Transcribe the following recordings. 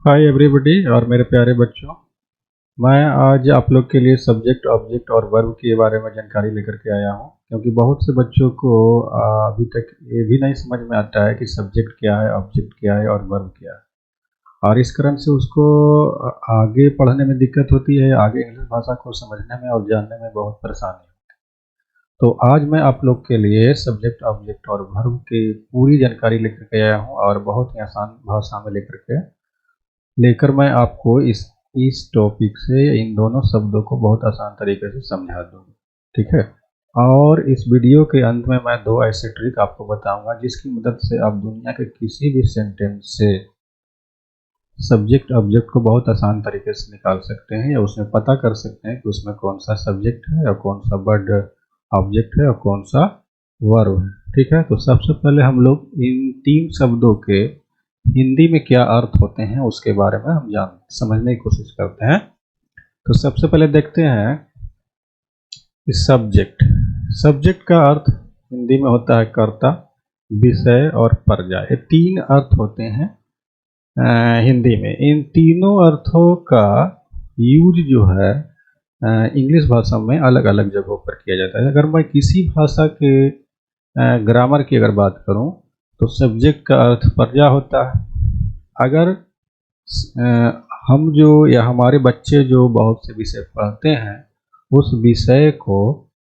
Hi everybody और मेरे प्यारे बच्चों, मैं आज आप लोग के लिए सब्जेक्ट, ऑब्जेक्ट और वर्ब के बारे में जानकारी लेकर के आया हूं, क्योंकि बहुत से बच्चों को अभी तक ये भी नहीं समझ में आता है कि सब्जेक्ट क्या है, ऑब्जेक्ट क्या है और वर्ब क्या है। और इस कारण से उसको आगे पढ़ने में दिक्कत होती है, आगे इंग्लिश भाषा को समझने में और जानने में बहुत परेशानी होती है। तो आज मैं आप लोग के लिए सब्जेक्ट, ऑब्जेक्ट और वर्ब की पूरी जानकारी लेकर के आया हूँ और बहुत ही आसान भाषा में लेकर मैं आपको इस टॉपिक से इन दोनों शब्दों को बहुत आसान तरीके से समझा दूंगा, ठीक है। और इस वीडियो के अंत में मैं दो ऐसे ट्रिक आपको बताऊंगा जिसकी मदद से आप दुनिया के किसी भी सेंटेंस से सब्जेक्ट ऑब्जेक्ट को बहुत आसान तरीके से निकाल सकते हैं, या उसमें पता कर सकते हैं कि उसमें कौन सा सब्जेक्ट है और कौन सा वर्ड ऑब्जेक्ट है और कौन सा वर्ब है, ठीक है। तो सबसे पहले हम लोग इन तीन शब्दों के हिंदी में क्या अर्थ होते हैं उसके बारे में हम समझने की कोशिश करते हैं। तो सबसे पहले देखते हैं सब्जेक्ट। सब्जेक्ट का अर्थ हिंदी में होता है कर्ता, विषय और पर्याय। ये तीन अर्थ होते हैं हिंदी में। इन तीनों अर्थों का यूज जो है इंग्लिश भाषा में अलग अलग जगहों पर किया जाता है। अगर मैं किसी भाषा के ग्रामर की अगर बात करूं तो सब्जेक्ट का अर्थ पर्याय होता है। अगर हम जो या हमारे बच्चे जो बहुत से विषय पढ़ते हैं उस विषय को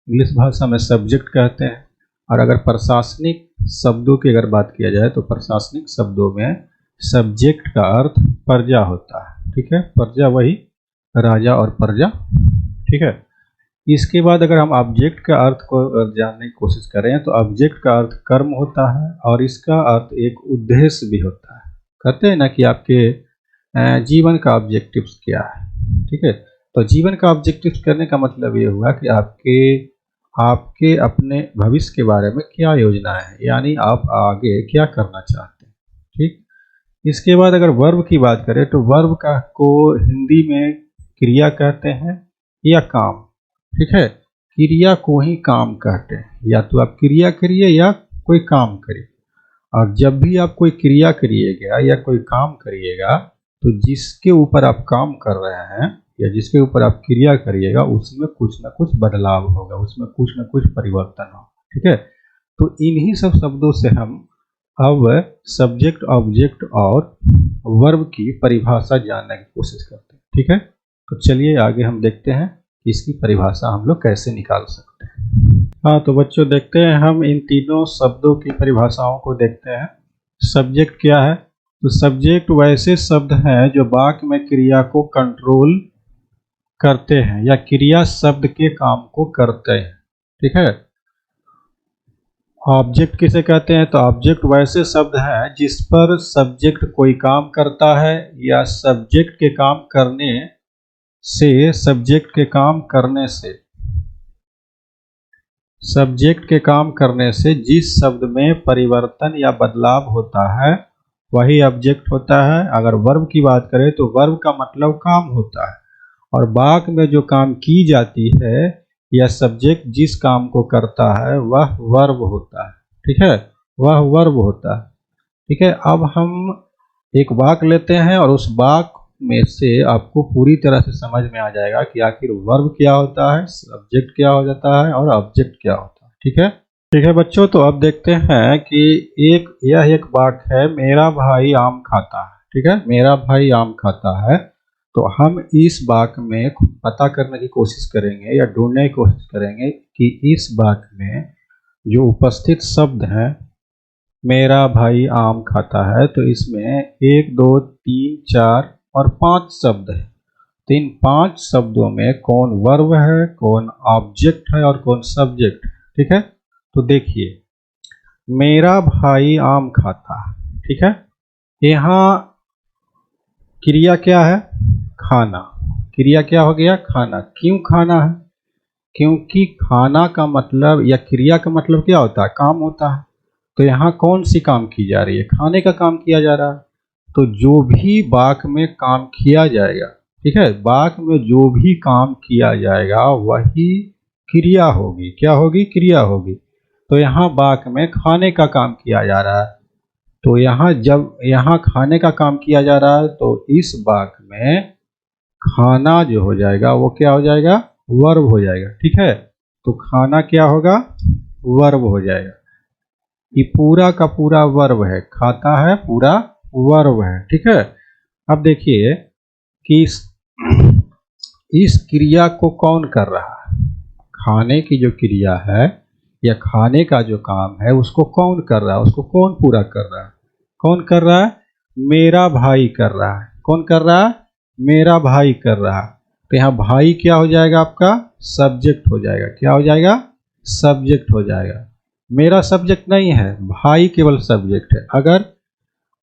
इंग्लिश भाषा में सब्जेक्ट कहते हैं। और अगर प्रशासनिक शब्दों की अगर बात किया जाए तो प्रशासनिक शब्दों में सब्जेक्ट का अर्थ पर्याय होता है, ठीक है। पर्याय वही राजा और प्रजा, ठीक है। इसके बाद अगर हम ऑब्जेक्ट का अर्थ को जानने की कोशिश करें तो ऑब्जेक्ट का अर्थ कर्म होता है और इसका अर्थ एक उद्देश्य भी होता है। कहते हैं ना कि आपके जीवन का ऑब्जेक्टिव्स क्या है, ठीक है। तो जीवन का ऑब्जेक्टिव्स करने का मतलब ये हुआ कि आपके अपने भविष्य के बारे में क्या योजना है, यानी आप आगे क्या करना चाहते हैं, ठीक। इसके बाद अगर वर्ब की बात करें तो वर्ब को हिंदी में क्रिया कहते हैं या काम, ठीक है। क्रिया को ही काम कहते हैं, या तो आप क्रिया करिए या कोई काम करिए। और जब भी आप कोई क्रिया करिएगा या कोई काम करिएगा तो जिसके ऊपर आप काम कर रहे हैं या जिसके ऊपर आप क्रिया करिएगा उसमें कुछ ना कुछ बदलाव होगा, उसमें कुछ ना कुछ परिवर्तन होगा, ठीक है। तो इन्हीं सब शब्दों से हम अब सब्जेक्ट, ऑब्जेक्ट और वर्ब की परिभाषा जानने की कोशिश करते हैं, ठीक है। तो चलिए आगे हम देखते हैं कि इसकी परिभाषा हम लोग कैसे निकाल सकते हैं। हाँ, तो बच्चों देखते हैं हम इन तीनों शब्दों की परिभाषाओं को देखते हैं। सब्जेक्ट क्या है? तो सब्जेक्ट वैसे शब्द हैं जो वाक्य में क्रिया को कंट्रोल करते हैं या क्रिया शब्द के काम को करते हैं, ठीक है। ऑब्जेक्ट किसे कहते हैं? तो ऑब्जेक्ट वैसे शब्द हैं जिस पर सब्जेक्ट कोई काम करता है या सब्जेक्ट के काम करने से सब्जेक्ट के काम करने से जिस शब्द में परिवर्तन या बदलाव होता है वही ऑब्जेक्ट होता है। अगर वर्ब की बात करें तो वर्ब का मतलब काम होता है और वाक्य में जो काम की जाती है या सब्जेक्ट जिस काम को करता है वह वर्ब होता है, ठीक है, वह वर्ब होता है, ठीक है। अब हम एक वाक्य लेते हैं और उस वाक्य में से आपको पूरी तरह से समझ में आ जाएगा कि आखिर वर्ब क्या होता है, सब्जेक्ट क्या हो जाता है और ऑब्जेक्ट क्या होता है, ठीक है। ठीक है बच्चों, तो अब देखते हैं कि यह एक वाक्य है, मेरा भाई आम खाता है, ठीक है। मेरा भाई आम खाता है। तो हम इस वाक्य में पता करने की कोशिश करेंगे या ढूंढने की कोशिश करेंगे कि इस वाक्य में जो उपस्थित शब्द हैं मेरा भाई आम खाता है, तो इसमें 1 2 3 4 और 5 शब्द है। तो इन 5 शब्दों में कौन वर्ब है, कौन ऑब्जेक्ट है और कौन सब्जेक्ट है, ठीक है। तो देखिए, मेरा भाई आम खाता है, ठीक है। यहाँ क्रिया क्या है? खाना। क्रिया क्या हो गया? खाना। क्यों खाना है? क्योंकि खाना का मतलब या क्रिया का मतलब क्या होता है? काम होता है। तो यहाँ कौन सी काम की जा रही है? खाने का काम किया जा रहा है। तो जो भी वाक्य में काम किया जाएगा, ठीक है, वाक्य में जो भी काम किया जाएगा वही क्रिया होगी। क्या होगी? क्रिया होगी। तो यहाँ वाक्य में खाने का काम किया जा रहा है। तो यहाँ जब यहाँ खाने का काम किया जा रहा है तो इस वाक्य में खाना जो हो जाएगा वो क्या हो जाएगा, वर्ब हो जाएगा। ठीक है, तो खाना क्या होगा, वर्ब हो जाएगा। ये पूरा का पूरा वर्ब है, खाता है पूरा वर्ब है। ठीक है, अब देखिए कि इस क्रिया को कौन कर रहा है, खाने की जो क्रिया है या खाने का जो काम है उसको कौन कर रहा है, उसको कौन पूरा कर रहा है, कौन कर रहा है, मेरा भाई कर रहा है। कौन कर रहा है, मेरा भाई कर रहा है। तो यहाँ भाई क्या हो जाएगा, आपका सब्जेक्ट हो जाएगा। क्या हो जाएगा, सब्जेक्ट हो जाएगा। मेरा सब्जेक्ट नहीं है, भाई केवल सब्जेक्ट है। अगर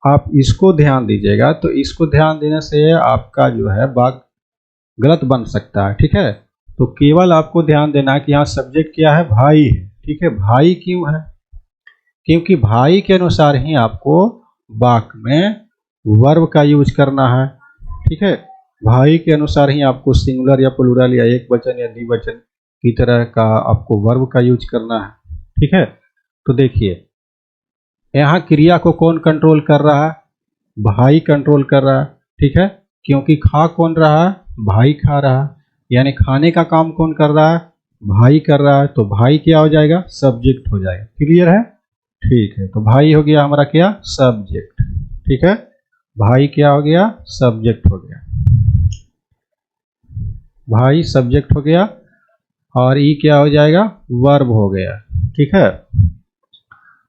आप इसको ध्यान दीजिएगा तो इसको ध्यान देने से आपका जो है वाक्य गलत बन सकता है। ठीक है, तो केवल आपको ध्यान देना है कि यहाँ सब्जेक्ट क्या है, भाई है। ठीक है, भाई क्यों है, क्योंकि भाई के अनुसार ही आपको वाक्य में वर्ब का यूज करना है। ठीक है, भाई के अनुसार ही आपको सिंगुलर या प्लूरल या एक वचन या द्विवचन की तरह का आपको वर्ब का यूज करना है। ठीक है, तो देखिए यहाँ क्रिया को कौन कंट्रोल कर रहा है, भाई कंट्रोल कर रहा है। ठीक है, क्योंकि खा कौन रहा है, भाई खा रहा है, यानी खाने का काम कौन कर रहा है, भाई कर रहा है। तो भाई क्या हो जाएगा, सब्जेक्ट हो जाएगा। क्लियर है, ठीक है, तो भाई हो गया हमारा क्या, सब्जेक्ट। ठीक है, भाई क्या हो गया, सब्जेक्ट हो गया, भाई सब्जेक्ट हो गया, और ई क्या हो जाएगा, वर्ब हो गया। ठीक है,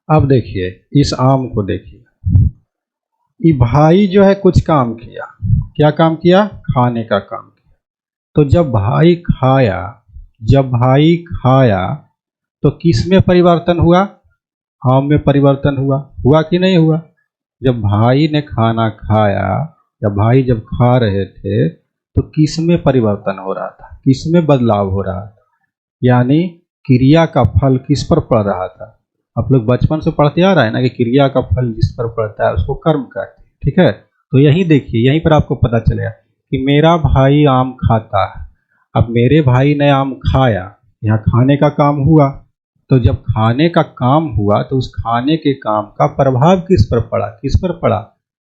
अब देखिए इस आम को देखिए, ये भाई जो है कुछ काम किया, क्या काम किया, खाने का काम किया। तो जब भाई खाया, जब भाई खाया तो किस में परिवर्तन हुआ, आम में परिवर्तन हुआ, हुआ कि नहीं हुआ। जब भाई ने खाना खाया या भाई जब खा रहे थे तो किस में परिवर्तन हो रहा था, किस में बदलाव हो रहा था, यानी क्रिया का फल किस पर पड़ रहा था। आप लोग बचपन से पढ़ते आ रहा है ना कि क्रिया का फल जिस पर पड़ता है उसको कर्म कहते हैं। ठीक है, तो यही देखिए, यहीं पर आपको पता चलेगा कि मेरा भाई आम खाता है। अब मेरे भाई ने आम खाया, यहाँ खाने का काम हुआ, तो जब खाने का काम हुआ तो उस खाने के काम का प्रभाव किस पर पड़ा, किस पर पड़ा,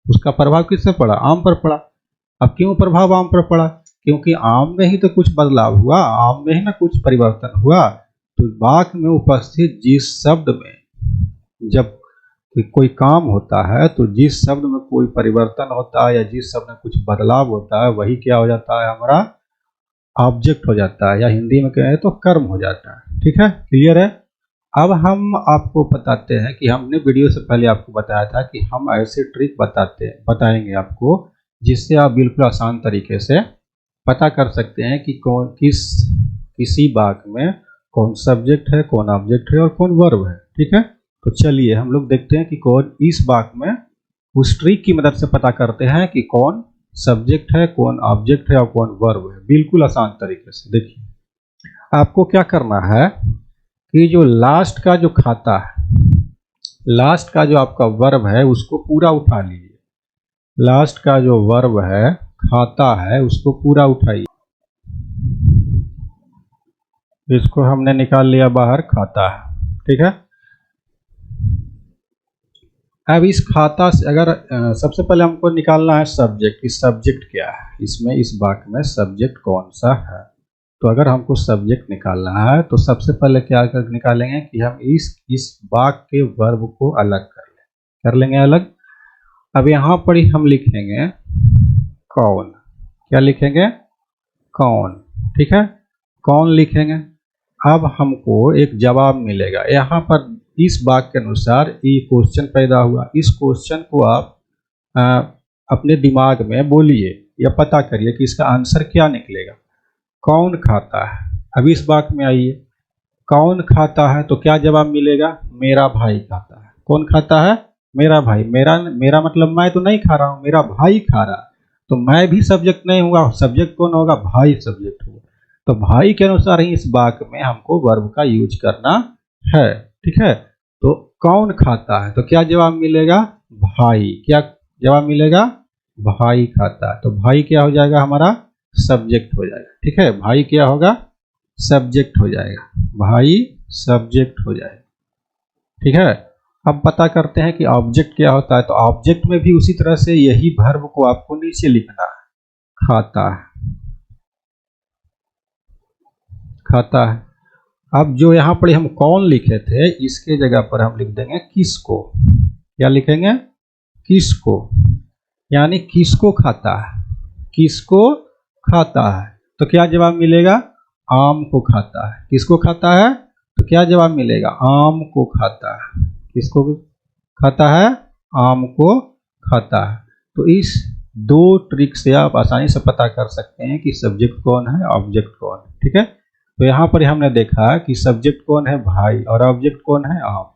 उसका प्रभाव किस पर पड़ा, आम पर पड़ा। अब क्यों प्रभाव आम पर पड़ा, क्योंकि आम में ही तो कुछ बदलाव हुआ, आम में ही ना कुछ परिवर्तन हुआ। तो वाक्य में उपस्थित जिस शब्द में जब कोई काम होता है तो जिस शब्द में कोई परिवर्तन होता है या जिस शब्द में कुछ बदलाव होता है वही क्या हो जाता है, हमारा ऑब्जेक्ट हो जाता है, या हिंदी में कहें तो कर्म हो जाता है। ठीक है, क्लियर है। अब हम आपको बताते हैं कि हमने वीडियो से पहले आपको बताया था कि हम ऐसे ट्रिक बताएंगे आपको जिससे आप बिल्कुल आसान तरीके से पता कर सकते हैं कि कौन किसी वाक्य में कौन सब्जेक्ट है, कौन ऑब्जेक्ट है और कौन वर्ब है। ठीक है, तो चलिए हम लोग देखते हैं कि कौन इस वाक्य में उस ट्रिक की मदद से पता करते हैं कि कौन सब्जेक्ट है, कौन ऑब्जेक्ट है और कौन वर्ब है, बिल्कुल आसान तरीके से। देखिए आपको क्या करना है कि जो लास्ट का जो खाता है, लास्ट का जो आपका वर्ब है उसको पूरा उठा लीजिए। लास्ट का जो वर्ब है खाता है उसको पूरा उठाइए, इसको हमने निकाल लिया बाहर, खाता है। ठीक है, अब इस खाता से अगर सबसे पहले हमको निकालना है सब्जेक्ट, इस सब्जेक्ट क्या है, इसमें इस वाक्य में सब्जेक्ट कौन सा है। तो अगर हमको सब्जेक्ट निकालना है तो सबसे पहले क्या कर निकालेंगे कि हम इस वाक्य के वर्ब को अलग कर लेंगे अलग। अब यहाँ पर ही हम लिखेंगे कौन, क्या लिखेंगे, कौन। ठीक है, कौन लिखेंगे। अब हमको एक जवाब मिलेगा, यहाँ पर इस वाक्य के अनुसार ये क्वेश्चन पैदा हुआ। इस क्वेश्चन को आप अपने दिमाग में बोलिए या पता करिए कि इसका आंसर क्या निकलेगा। कौन खाता है, अब इस वाक्य में आइए, कौन खाता है तो क्या जवाब मिलेगा, मेरा भाई खाता है। कौन खाता है, मेरा भाई। मेरा मतलब मैं तो नहीं खा रहा हूँ, मेरा भाई खा रहा है। तो मैं भी सब्जेक्ट नहीं होगा, सब्जेक्ट कौन होगा, भाई सब्जेक्ट होगा। तो भाई के अनुसार ही इस वाक्य में हमको वर्ब का यूज करना है। ठीक है, तो कौन खाता है तो क्या जवाब मिलेगा, भाई। क्या जवाब मिलेगा, भाई खाता है। तो भाई क्या हो जाएगा, हमारा सब्जेक्ट हो जाएगा। ठीक है, भाई क्या होगा, सब्जेक्ट हो जाएगा, भाई सब्जेक्ट हो जाएगा। ठीक है, अब पता करते हैं कि ऑब्जेक्ट क्या होता है। तो ऑब्जेक्ट में भी उसी तरह से यही वर्ब को आपको नीचे लिखना है, खाता है, खाता है। अब जो यहाँ पर हम कौन लिखे थे, इसके जगह पर हम लिख देंगे किसको। क्या लिखेंगे? किसको, यानी किसको खाता है, किसको खाता है। तो क्या जवाब मिलेगा? आम को खाता है। किसको खाता है? तो क्या जवाब मिलेगा? आम को खाता है। किसको खाता है? आम को खाता है। तो इस दो ट्रिक से आप आसानी से पता कर सकते हैं कि सब्जेक्ट कौन है, ऑब्जेक्ट कौन है। ठीक है, तो यहाँ पर हमने देखा कि सब्जेक्ट कौन है, भाई, और ऑब्जेक्ट कौन है, आम।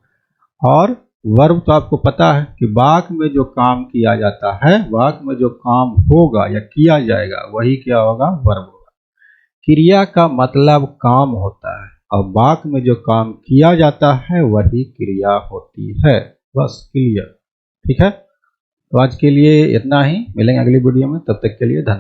और वर्ब तो आपको पता है कि वाक्य में जो काम किया जाता है, वाक्य में जो काम होगा या किया जाएगा, वही क्या होगा? वर्ब होगा। क्रिया का मतलब काम होता है और वाक्य में जो काम किया जाता है वही क्रिया होती है। बस क्लियर। ठीक है, तो आज के लिए इतना ही, मिलेंगे अगली वीडियो में, तब तक के लिए धन्यवाद।